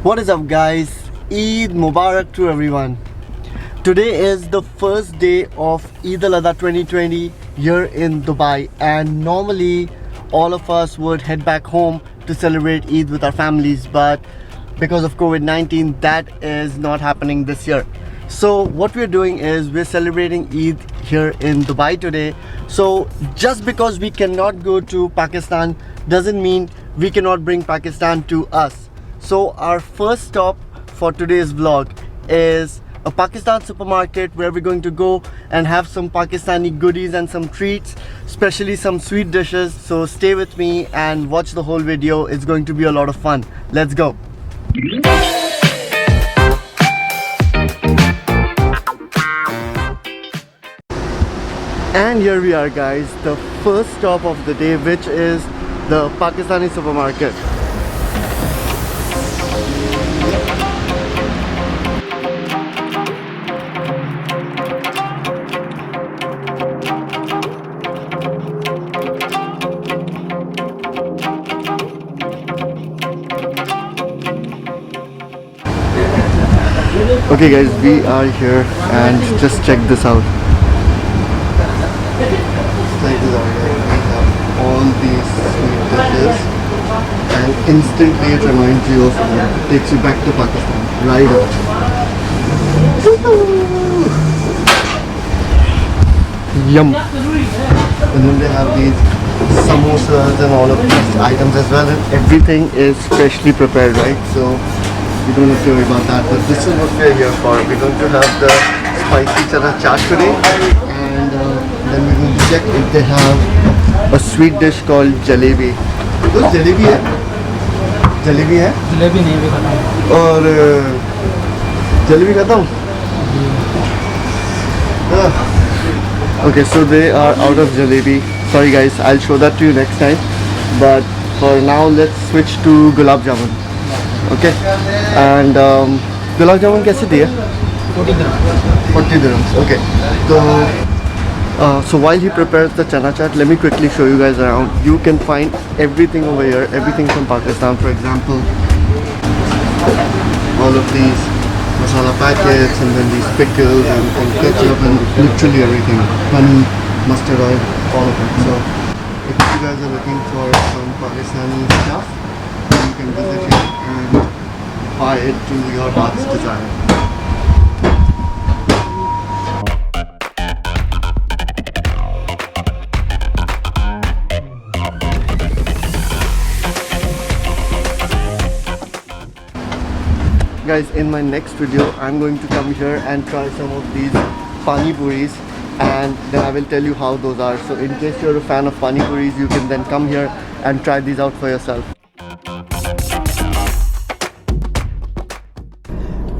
What is up guys? Eid Mubarak to everyone. Today is the first day of Eid Ul Azha 2020 here in Dubai, and normally all of us would head back home to celebrate Eid with our families, but because of COVID-19 that is not happening this year. So what we're doing is we're celebrating Eid here in Dubai today. So just because we cannot go to Pakistan doesn't mean we cannot bring Pakistan to us. So our first stop for today's vlog is a Pakistan supermarket where we're going to go and have some Pakistani goodies and some treats, especially some sweet dishes. So stay with me and watch the whole video. It's going to be a lot of fun. Let's go. And here we are guys, the first stop of the day, which is the Pakistani supermarket. Okay guys, we are here and just check this out. Check this out guys. We have all these sweet dishes and instantly it reminds you of home. Takes you back to Pakistan. Right up. Yum. And then they have these samosas and all of these items as well, and everything is freshly prepared, right? So you don't have to worry about that, but this is what we're here for. We're going to have the spicy Chanaa Chaat today, and then we're going to check if they have a sweet dish called jalebi. तो जलेबी है? जलेबी है? जलेबी नहीं भी खाता हूँ। और जलेबी खाता हूँ? Okay, so they are out of jalebi. Sorry guys, I'll show that to you next time. But for now, let's switch to Gulaab Jamun. Okay, and Gulaab Jamun कैसे दिए? 40 dirhams. 40 dirhams. Okay. So while he prepares the Chanaa Chaat, let me quickly show you guys around. You can find everything over here, everything from Pakistan. For example, all of these masala packets, and then these pickles and ketchup and literally everything. Honey, mustard oil, all of it. So if you guys are looking for some Pakistani stuff, you can visit here and buy it to your heart's desire. Guys, in my next video I'm going to come here and try some of these pani puris, and then I will tell you how those are. So in case you're a fan of pani puris, you can then come here and try these out for yourself.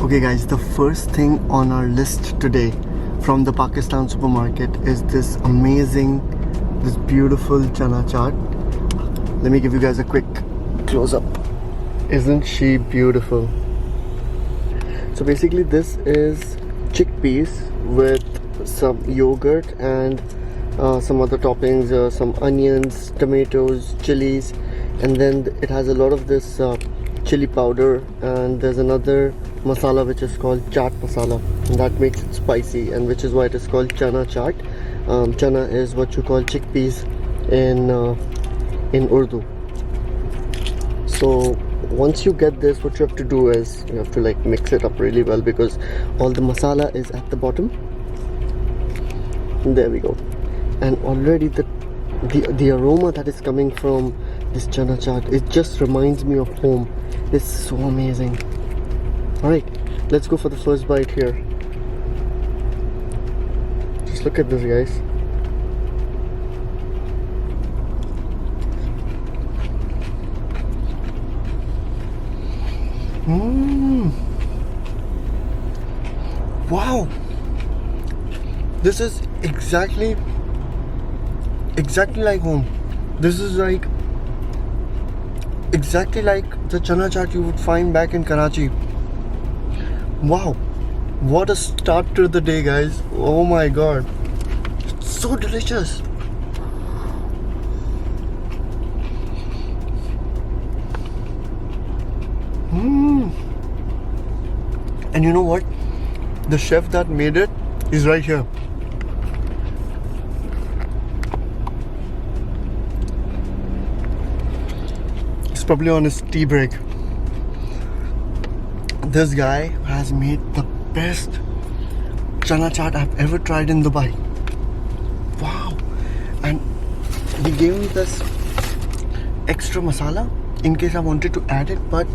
Okay guys, the first thing on our list today from the Pakistan supermarket is this beautiful Chanaa Chaat. Let me give you guys a quick close-up. Isn't she beautiful? So basically this is chickpeas with some yogurt and some other toppings, some onions, tomatoes, chilies, and then it has a lot of this chili powder, and there's another masala which is called chaat masala, and that makes it spicy, and which is why it is called Chanaa Chaat. Chana is what you call chickpeas in Urdu. So once you get this, what you have to do is you have to like mix it up really well, because all the masala is at the bottom. There we go. And already the aroma that is coming from this Chanaa Chaat, it just reminds me of home. It's so amazing. Alright, let's go for the first bite here. Just look at this guys. Wow, this is exactly like home. This is like exactly like the Chanaa Chaat you would find back in Karachi. Wow, what a start to the day guys. Oh my god, it's so delicious. And you know what? The chef that made it is right here. He's probably on his tea break. This guy has made the best Chanaa Chaat I've ever tried in Dubai. Wow. And he gave me this extra masala in case I wanted to add it, but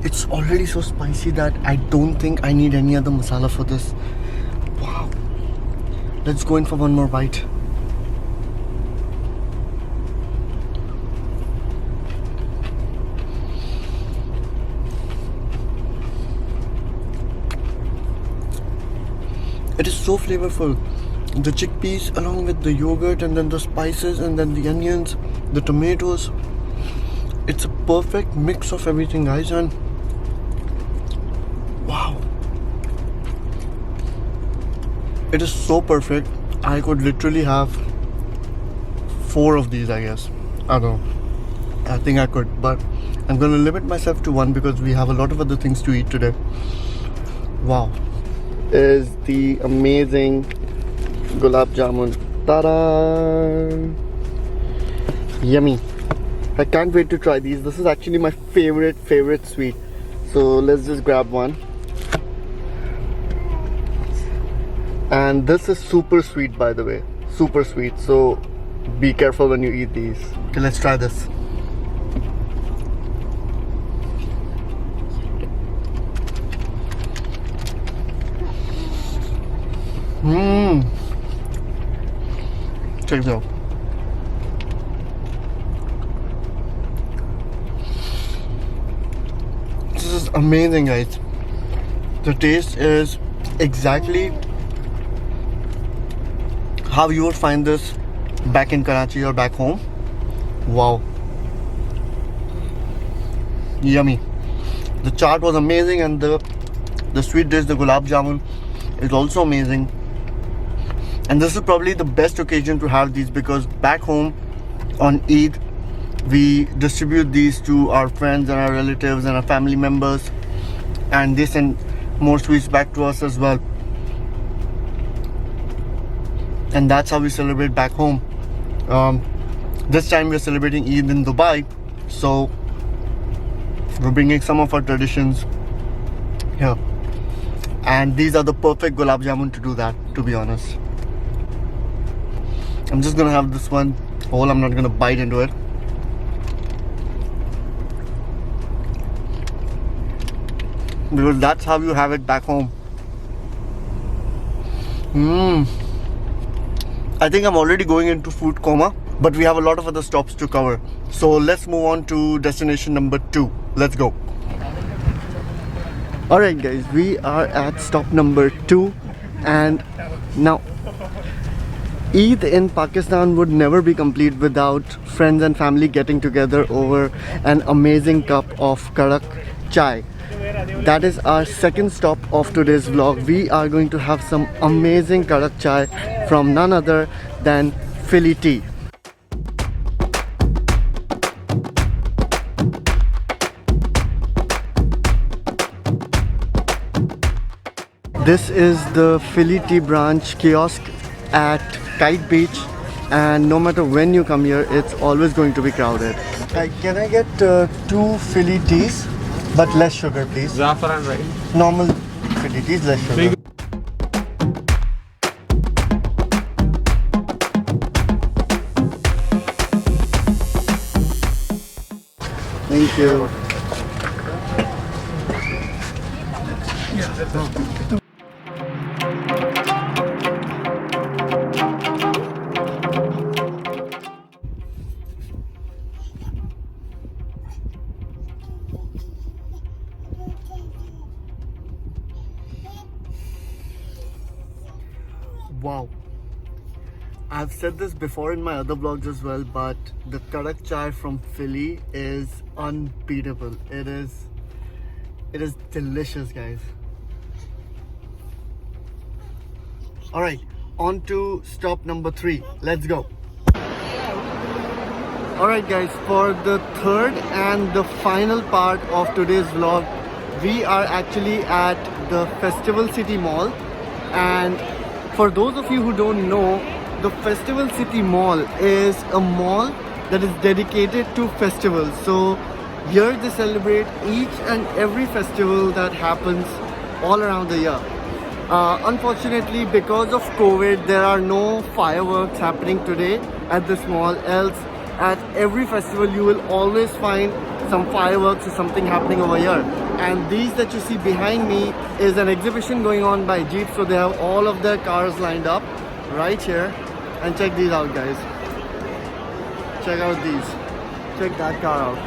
it's already so spicy that I don't think I need any other masala for this. Wow. Let's go in for one more bite. It is so flavorful. The chickpeas along with the yogurt and then the spices and then the onions, the tomatoes. It's a perfect mix of everything, guys, and wow. It is so perfect. I could literally have 4 of these, I guess. I don't know. I think I could, but I'm gonna limit myself to 1 because we have a lot of other things to eat today. Wow. Is the amazing Gulaab Jamun. Ta-da! Yummy. I can't wait to try these. This is actually my favorite sweet. So let's just grab one. And this is super sweet, by the way. Super sweet. So be careful when you eat these. Okay, let's try this. Check this out. This is amazing, guys. The taste is exactly how you would find this back in Karachi or back home. Wow. Yummy. The chaat was amazing, and the sweet dish, the Gulaab Jamun, is also amazing. And this is probably the best occasion to have these because back home on Eid, we distribute these to our friends and our relatives and our family members, and they send more sweets back to us as well. And that's how we celebrate back home. This time we're celebrating Eid in Dubai, so we're bringing some of our traditions here. And these are the perfect Gulab Jamun to do that, to be honest. I'm just gonna have this one whole. I'm not gonna bite into it. Because that's how you have it back home. I think I'm already going into food coma, but we have a lot of other stops to cover. So let's move on to destination number 2. Let's go. Alright guys, we are at stop number 2, and now Eid in Pakistan would never be complete without friends and family getting together over an amazing cup of Karak chai. That is our second stop of today's vlog. We are going to have some amazing Karak chai from none other than Filli Tea. This is the Filli Tea branch kiosk at Kite Beach, and no matter when you come here, it's always going to be crowded. Can I get 2 Filli Teas, but less sugar, please? Zafran, right? Normal Filli Teas, less sugar. Thank you. Wow, I've said this before in my other vlogs as well, but the Karak chai from Filli is unbeatable. It is delicious, guys. Alright, on to stop number 3. Let's go. Alright guys, for the third and the final part of today's vlog, We are actually at the Festival City Mall, and for those of you who don't know, the Festival City Mall is a mall that is dedicated to festivals. So here they celebrate each and every festival that happens all around the year. Unfortunately, because of COVID, there are no fireworks happening today at this mall. Else, at every festival, you will always find some fireworks or something happening over here. And these that you see behind me is an exhibition going on by Jeep. So they have all of their cars lined up right here. And check these out, guys. Check out these. Check that car out.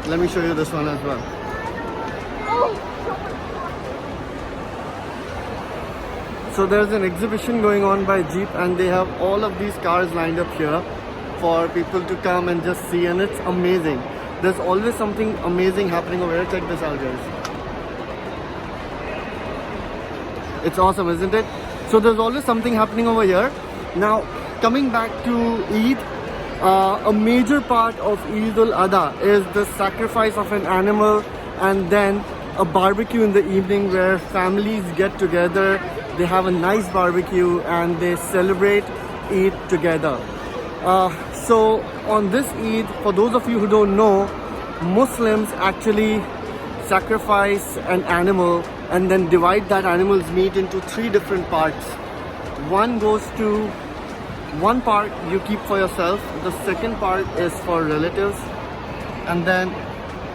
Let me show you this one as well. So there's an exhibition going on by Jeep, and they have all of these cars lined up here for people to come and just see, and it's amazing. There's always something amazing happening over here. Check this out, guys. It's awesome, isn't it? So there's always something happening over here. Now, coming back to Eid, a major part of Eid Ul Azha is the sacrifice of an animal and then a barbecue in the evening where families get together, they have a nice barbecue and they celebrate Eid together. So on this Eid, for those of you who don't know, Muslims actually sacrifice an animal and then divide that animal's meat into 3 different parts. One part you keep for yourself, the second part is for relatives, and then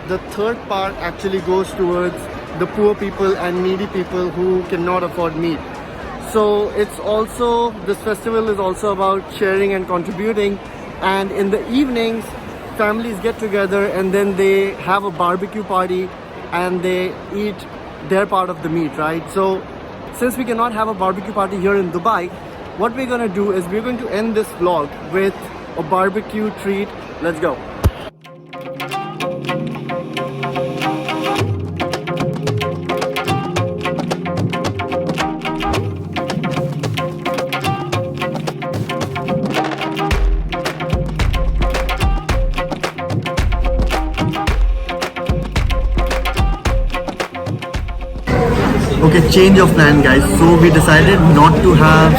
the third part actually goes towards the poor people and needy people who cannot afford meat. So it's also, this festival is also about sharing and contributing, and in the evenings families get together and then they have a barbecue party and they eat their part of the meat, right? So since we cannot have a barbecue party here in Dubai, what we're gonna do is we're going to end this vlog with a barbecue treat. Let's go. Okay, change of plan, guys. So we decided not to have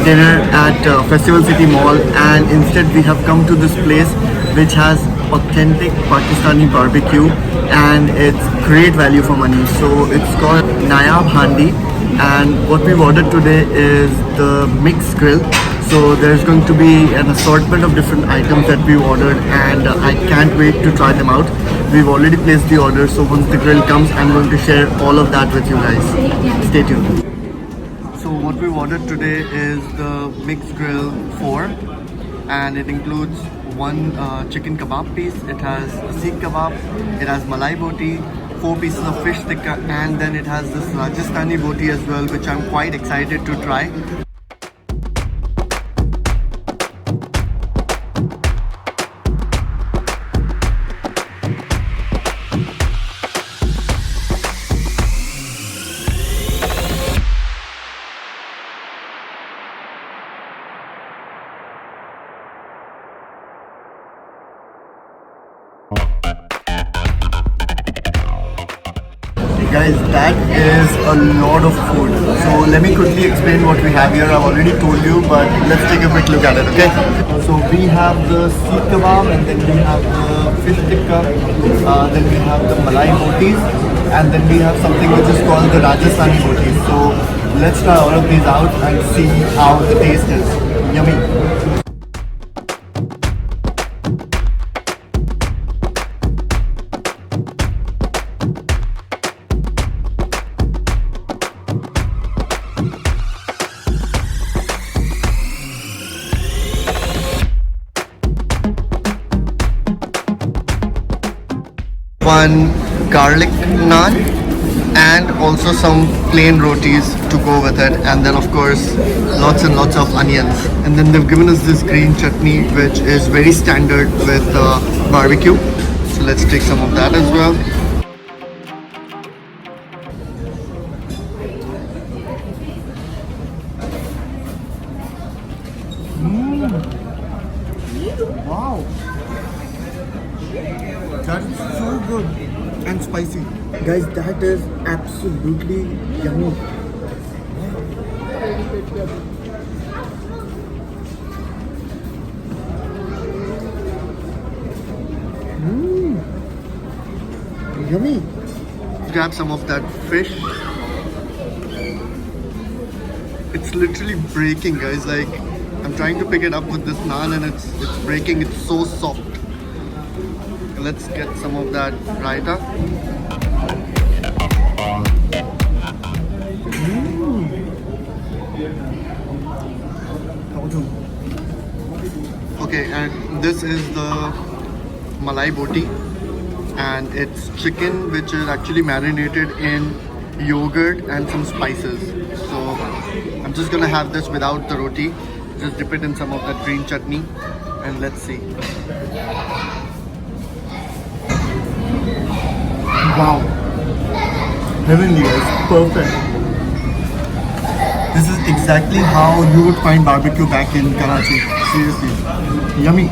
dinner at Festival City Mall, and instead we have come to this place which has authentic Pakistani barbecue and it's great value for money. So it's called Nayaab Handi, and what we've ordered today is the mixed grill. So there's going to be an assortment of different items that we ordered, and I can't wait to try them out. We've already placed the order, so once the grill comes, I'm going to share all of that with you guys. Stay tuned. So what we've ordered today is the mixed grill 4, and it includes one chicken kebab piece, it has a seekh kebab, it has malai boti, 4 pieces of fish tikka, and then it has this Rajasthani boti as well, which I'm quite excited to try. Guys, that is a lot of food. So let me quickly explain what we have here. I've already told you, but let's take a quick look at it, okay? So we have the seekh kebab, and then we have the fish tikka, then we have the malai botis, and then we have something which is called the Rajasthani botis. So let's try all of these out and see how the taste is. Yummy. One garlic naan and also some plain rotis to go with it, and then of course lots and lots of onions, and then they've given us this green chutney which is very standard with barbecue. So let's take some of that as well. Wow, that's so good. And it's spicy. Guys, that is absolutely yummy. Yummy. Grab some of that fish. It's literally breaking, guys. Like, I'm trying to pick it up with this naan and it's breaking. It's so soft. Let's get some of that raita. Okay, and this is the malai boti, and it's chicken which is actually marinated in yogurt and some spices. So I'm just gonna have this without the roti. Just dip it in some of that green chutney, and let's see. Wow, heavenly, guys, perfect. This is exactly how you would find barbecue back in Karachi. Seriously, yummy.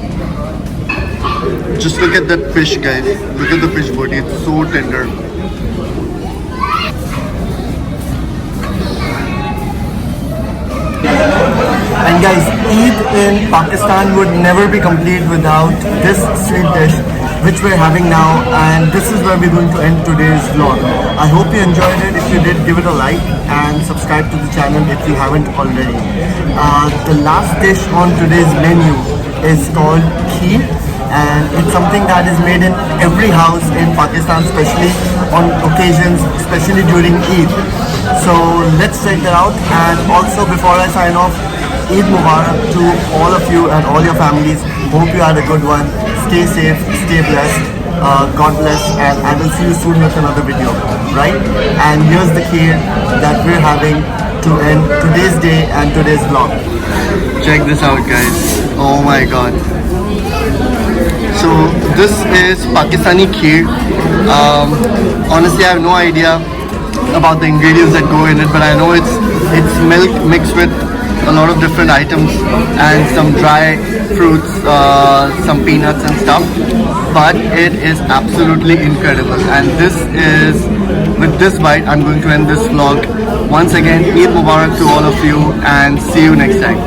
Just look at that fish, guys. Look at the fish body. It's so tender. And guys, Eid in Pakistan would never be complete without this sweet dish which we're having now, and this is where we're going to end today's vlog. I hope you enjoyed it. If you did, give it a like and subscribe to the channel if you haven't already. The last dish on today's menu is called kheer, and it's something that is made in every house in Pakistan, especially on occasions, especially during Eid. So let's check that out. And also, before I sign off, Eid Mubarak to all of you and all your families. Hope you had a good one. Stay safe, stay blessed. God bless, and I will see you soon with another video, right? And here's the kheer that we're having to end today's day and today's vlog. Check this out, guys. Oh my god. So this is Pakistani kheer. Honestly, I have no idea about the ingredients that go in it, but I know it's milk mixed with a lot of different items and some dry fruits, some peanuts and stuff, but it is absolutely incredible. And this is, with this bite, I'm going to end this vlog. Once again, Eid Mubarak to all of you, and see you next time.